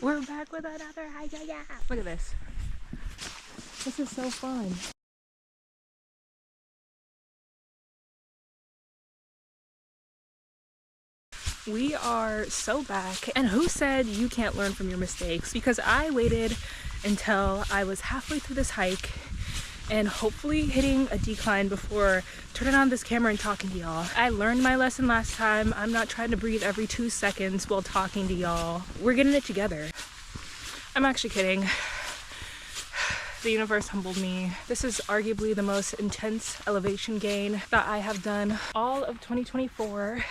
We're back with another hike. Yeah. Look at this. This is so fun. We are so back, and who said you can't learn from your mistakes? Because I waited until I was halfway through this hike and hopefully hitting a decline before turning on this camera and talking to y'all. I learned my lesson last time. I'm not trying to breathe every 2 seconds while talking to y'all. We're getting it together. I'm actually kidding. The universe humbled me. This is arguably the most intense elevation gain that I have done all of 2024.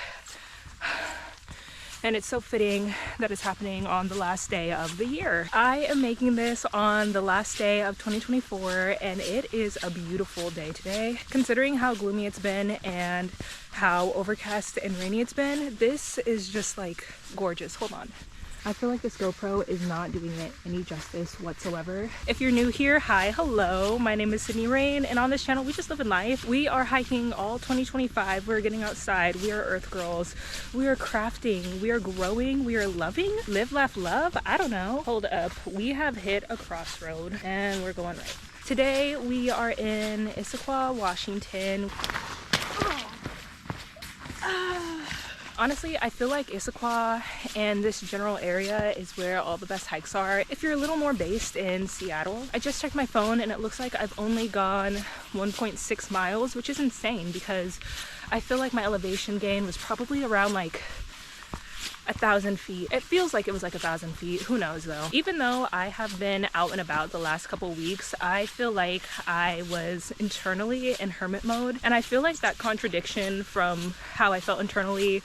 And it's so fitting that it's happening on the last day of the year. I am making this on the last day of 2024, and it is a beautiful day today. Considering how gloomy it's been and how overcast and rainy it's been, this is just like gorgeous. Hold on. I feel like this GoPro is not doing it any justice whatsoever. If you're new here, hi, hello. My name is Sydney Rain, and on this channel, we just live in life. We are hiking all 2025. We're getting outside. We are Earth girls. We are crafting. We are growing. We are loving. Live, laugh, love. I don't know. Hold up. We have hit a crossroad, and we're going right. Today, we are in Issaquah, Washington. Honestly, I feel like Issaquah and this general area is where all the best hikes are. If you're a little more based in Seattle, I just checked my phone and it looks like I've only gone 1.6 miles, which is insane because I feel like my elevation gain was probably around like 1,000 feet. It feels like it was like 1,000 feet. Who knows though? Even though I have been out and about the last couple weeks, I feel like I was internally in hermit mode. And I feel like that contradiction from how I felt internally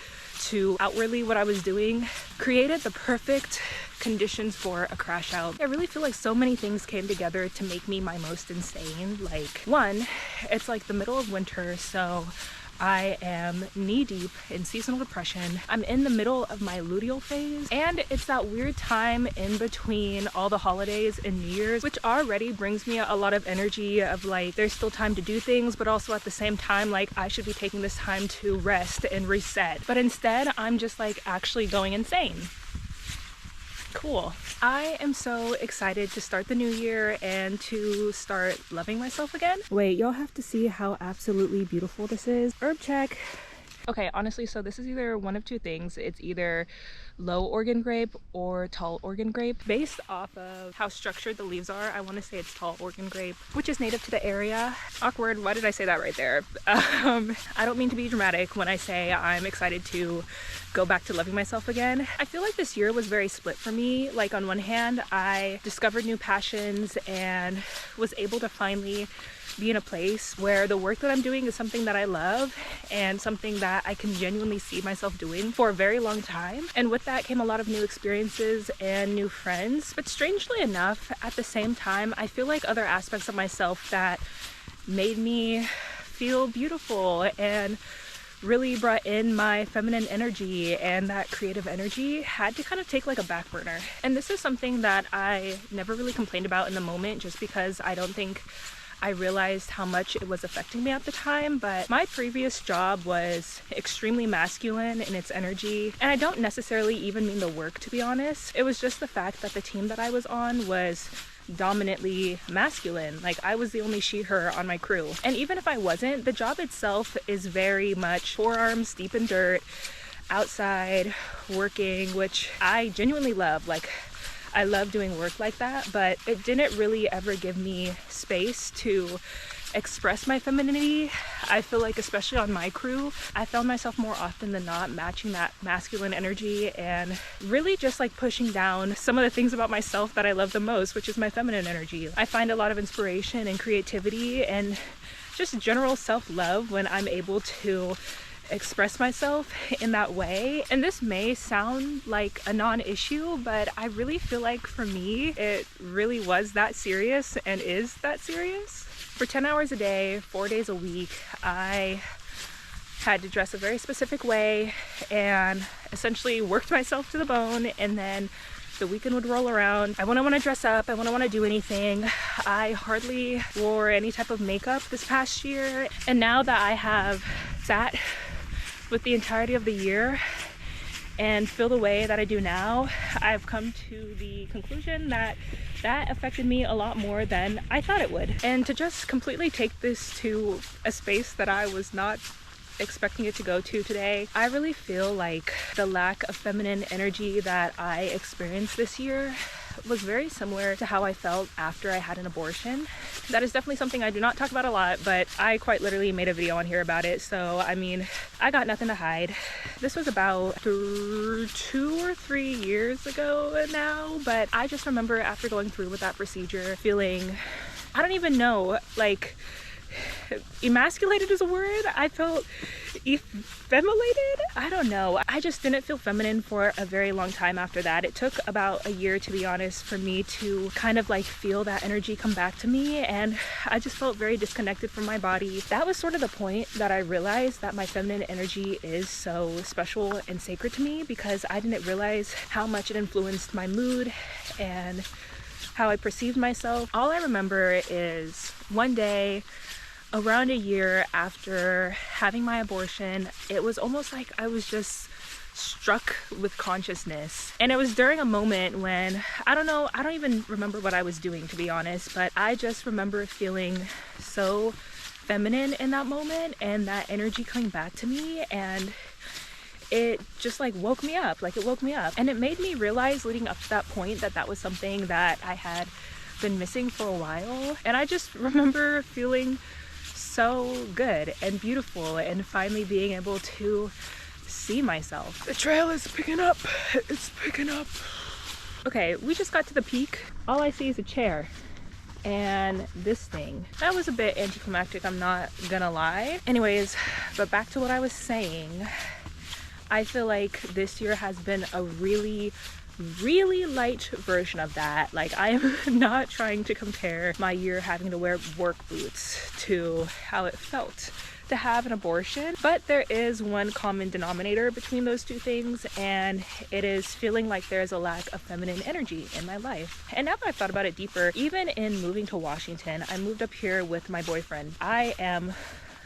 to outwardly what I was doing created the perfect conditions for a crash out. I really feel like so many things came together to make me my most insane. Like, one, it's like the middle of winter, so I am knee deep in seasonal depression. I'm in the middle of my luteal phase, and it's that weird time in between all the holidays and New Year's, which already brings me a lot of energy of like, there's still time to do things, but also at the same time, like I should be taking this time to rest and reset. But instead, I'm just like actually going insane. Cool. I am so excited to start the new year and to start loving myself again. Wait, y'all have to see how absolutely beautiful this is. Herb check. Okay, honestly, so this is either one of two things. It's either low organ grape or tall organ grape. Based off of how structured the leaves are, I want to say it's tall organ grape, which is native to the area. Awkward, why did I say that right there? I don't mean to be dramatic when I say I'm excited to go back to loving myself again. I feel like this year was very split for me. Like on one hand, I discovered new passions and was able to finally be in a place where the work that I'm doing is something that I love and something that I can genuinely see myself doing for a very long time. And with that came a lot of new experiences and new friends. But strangely enough, at the same time, I feel like other aspects of myself that made me feel beautiful and really brought in my feminine energy and that creative energy had to kind of take like a back burner. And this is something that I never really complained about in the moment, just because I don't think I realized how much it was affecting me at the time. But my previous job was extremely masculine in its energy, and I don't necessarily even mean the work, to be honest. It was just the fact that the team that I was on was dominantly masculine. Like, I was the only she/her on my crew, and even if I wasn't, the job itself is very much forearms deep in dirt, outside working, which I genuinely love. Like, I love doing work like that, but it didn't really ever give me space to express my femininity. I feel like, especially on my crew, I found myself more often than not matching that masculine energy and really just like pushing down some of the things about myself that I love the most, which is my feminine energy. I find a lot of inspiration and creativity and just general self-love when I'm able to express myself in that way. And this may sound like a non-issue, but I really feel like for me, it really was that serious and is that serious. For 10 hours a day, 4 days a week, I had to dress a very specific way and essentially worked myself to the bone. And then the weekend would roll around. I wouldn't want to dress up. I wouldn't want to do anything. I hardly wore any type of makeup this past year. And now that I have sat with the entirety of the year and feel the way that I do now, I've come to the conclusion that that affected me a lot more than I thought it would. And to just completely take this to a space that I was not expecting it to go to today, I really feel like the lack of feminine energy that I experienced this year was very similar to how I felt after I had an abortion. That is definitely something I do not talk about a lot, but I quite literally made a video on here about it. So I mean, I got nothing to hide. This was about 2 or 3 years ago now, but I just remember after going through with that procedure feeling, I don't even know, like, emasculated is a word. I felt effeminated. I don't know. I just didn't feel feminine for a very long time after that. It took about a year, to be honest, for me to kind of like feel that energy come back to me, and I just felt very disconnected from my body. That was sort of the point that I realized that my feminine energy is so special and sacred to me, because I didn't realize how much it influenced my mood and how I perceived myself. All I remember is one day around a year after having my abortion, it was almost like I was just struck with consciousness. And it was during a moment when, I don't know, I don't even remember what I was doing, to be honest, but I just remember feeling so feminine in that moment and that energy coming back to me, and it just like woke me up. And it made me realize leading up to that point that that was something that I had been missing for a while. And I just remember feeling so good and beautiful and finally being able to see myself. The trail is picking up. It's picking up. Okay, we just got to the peak. All I see is a chair and this thing. That was a bit anticlimactic, I'm not gonna lie. Anyways, but back to what I was saying. I feel like this year has been a really light version of that. Like, I am not trying to compare my year having to wear work boots to how it felt to have an abortion, but there is one common denominator between those two things, and it is feeling like there's a lack of feminine energy in my life. And now that I've thought about it deeper, even in moving to Washington, I moved up here with my boyfriend. I am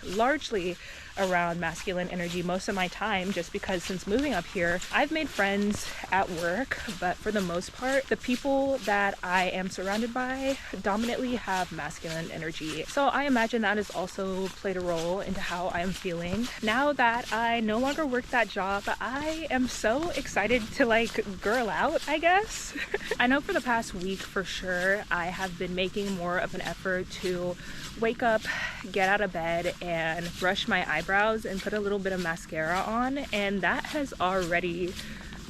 largely around masculine energy most of my time, just because since moving up here, I've made friends at work, but for the most part, the people that I am surrounded by dominantly have masculine energy. So I imagine that has also played a role into how I am feeling. Now that I no longer work that job, I am so excited to like girl out, I guess. I know for the past week for sure, I have been making more of an effort to wake up, get out of bed, and brush my eyebrows and put a little bit of mascara on, and that has already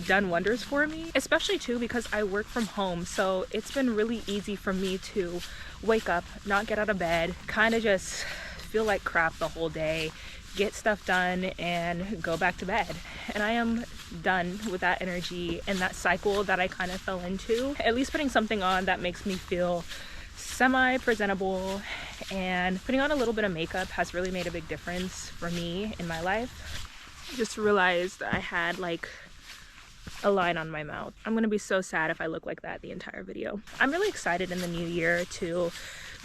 done wonders for me, especially too because I work from home, so it's been really easy for me to wake up, not get out of bed, kind of just feel like crap the whole day, get stuff done, and go back to bed. And I am done with that energy and that cycle that I kind of fell into. At least putting something on that makes me feel semi-presentable, and putting on a little bit of makeup has really made a big difference for me in my life. I just realized I had like a line on my mouth. I'm gonna be so sad if I look like that the entire video. I'm really excited in the new year to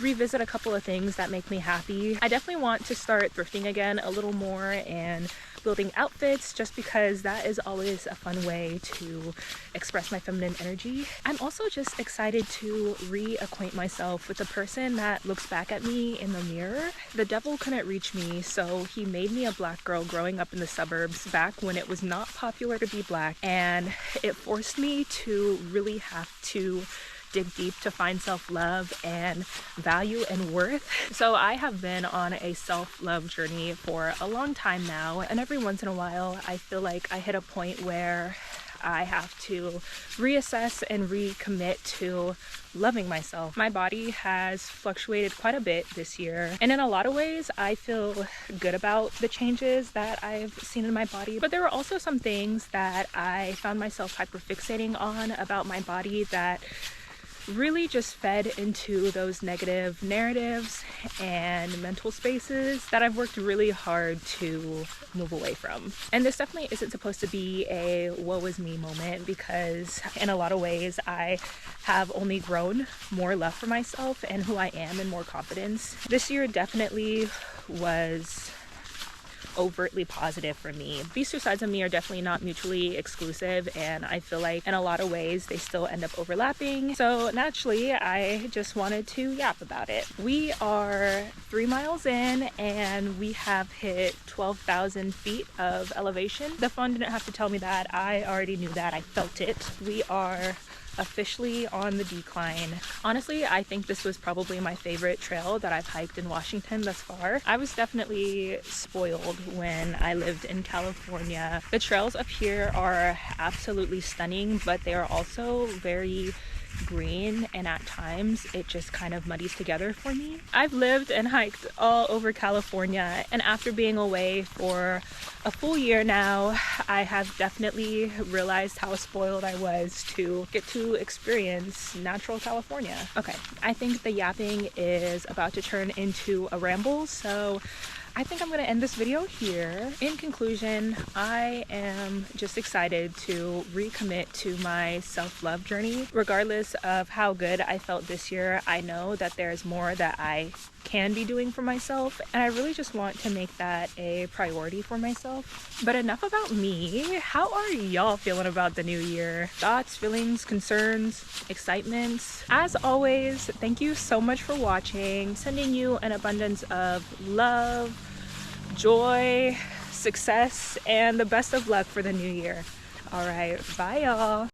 revisit a couple of things that make me happy. I definitely want to start thrifting again a little more and building outfits, just because that is always a fun way to express my feminine energy. I'm also just excited to reacquaint myself with the person that looks back at me in the mirror. The devil couldn't reach me, so he made me a black girl growing up in the suburbs back when it was not popular to be black, and it forced me to really have to dig deep to find self-love and value and worth. So I have been on a self-love journey for a long time now, and every once in a while I feel like I hit a point where I have to reassess and recommit to loving myself. My body has fluctuated quite a bit this year, and in a lot of ways I feel good about the changes that I've seen in my body, but there were also some things that I found myself hyperfixating on about my body that really just fed into those negative narratives and mental spaces that I've worked really hard to move away from. And this definitely isn't supposed to be a woe is me moment, because in a lot of ways I have only grown more love for myself and who I am and more confidence. This year definitely was overtly positive for me. These two sides of me are definitely not mutually exclusive, and I feel like in a lot of ways they still end up overlapping. So naturally, I just wanted to yap about it. We are 3 miles in and we have hit 12,000 feet of elevation. The phone didn't have to tell me that. I already knew that. I felt it. We are officially on the decline. Honestly, I think this was probably my favorite trail that I've hiked in Washington thus far. I was definitely spoiled when I lived in California. The trails up here are absolutely stunning, but they are also very green, and at times it just kind of muddies together for me. I've lived and hiked all over California, and after being away for a full year now, I have definitely realized how spoiled I was to get to experience natural California. Okay, I think the yapping is about to turn into a ramble, so I think I'm going to end this video here. In conclusion, I am just excited to recommit to my self-love journey. Regardless of how good I felt this year, I know that there's more that I can be doing for myself, and I really just want to make that a priority for myself. But enough about me. How are y'all feeling about the new year? Thoughts, feelings, concerns, excitements? As always, thank you so much for watching. Sending you an abundance of love, joy, success, and the best of luck for the new year. All right, bye y'all.